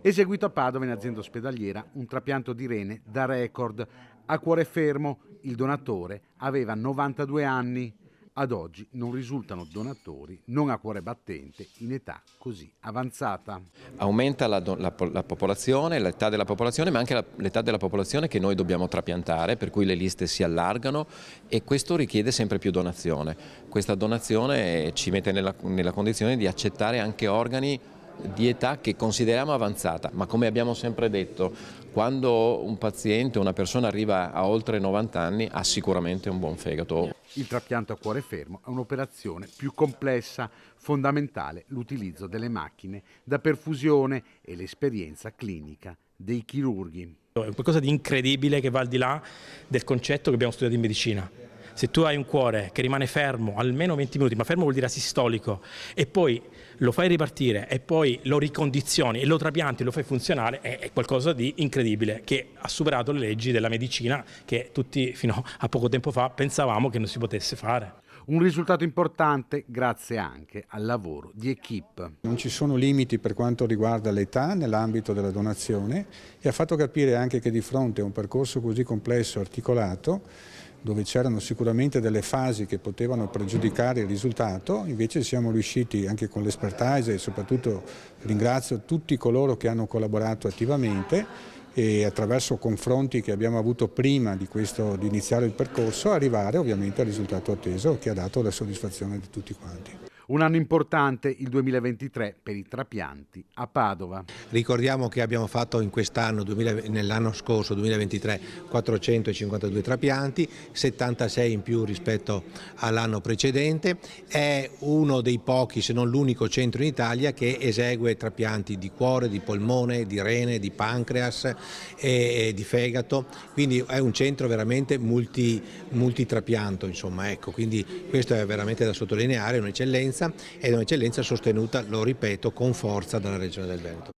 Eseguito a Padova in azienda ospedaliera un trapianto di rene da record. A cuore fermo il donatore aveva 92 anni. Ad oggi non risultano donatori non a cuore battente in età così avanzata. Aumenta la popolazione, l'età della popolazione, ma anche l'età della popolazione che noi dobbiamo trapiantare, per cui le liste si allargano e questo richiede sempre più donazione. Questa donazione ci mette nella condizione di accettare anche organi di età che consideriamo avanzata, ma come abbiamo sempre detto, quando un paziente, una persona arriva a oltre 90 anni ha sicuramente un buon fegato. Il trapianto a cuore fermo è un'operazione più complessa, fondamentale l'utilizzo delle macchine da perfusione e l'esperienza clinica dei chirurghi. È qualcosa di incredibile che va al di là del concetto che abbiamo studiato in medicina. Se tu hai un cuore che rimane fermo almeno 20 minuti, ma fermo vuol dire asistolico, e poi lo fai ripartire e poi lo ricondizioni e lo trapianti e lo fai funzionare, è qualcosa di incredibile che ha superato le leggi della medicina che tutti fino a poco tempo fa pensavamo che non si potesse fare. Un risultato importante grazie anche al lavoro di equipe. Non ci sono limiti per quanto riguarda l'età nell'ambito della donazione e ha fatto capire anche che di fronte a un percorso così complesso e articolato, dove c'erano sicuramente delle fasi che potevano pregiudicare il risultato, invece siamo riusciti anche con l'expertise e soprattutto ringrazio tutti coloro che hanno collaborato attivamente e attraverso confronti che abbiamo avuto prima di iniziare il percorso arrivare ovviamente al risultato atteso che ha dato la soddisfazione di tutti quanti. Un anno importante, il 2023, per i trapianti a Padova. Ricordiamo che abbiamo fatto in quest'anno, nell'anno scorso 2023, 452 trapianti, 76 in più rispetto all'anno precedente. È uno dei pochi, se non l'unico centro in Italia che esegue trapianti di cuore, di polmone, di rene, di pancreas e di fegato. Quindi è un centro veramente multitrapianto, insomma, ecco. Quindi questo è veramente da sottolineare, un'eccellenza. Ed è un'eccellenza sostenuta, lo ripeto, con forza dalla Regione del Veneto.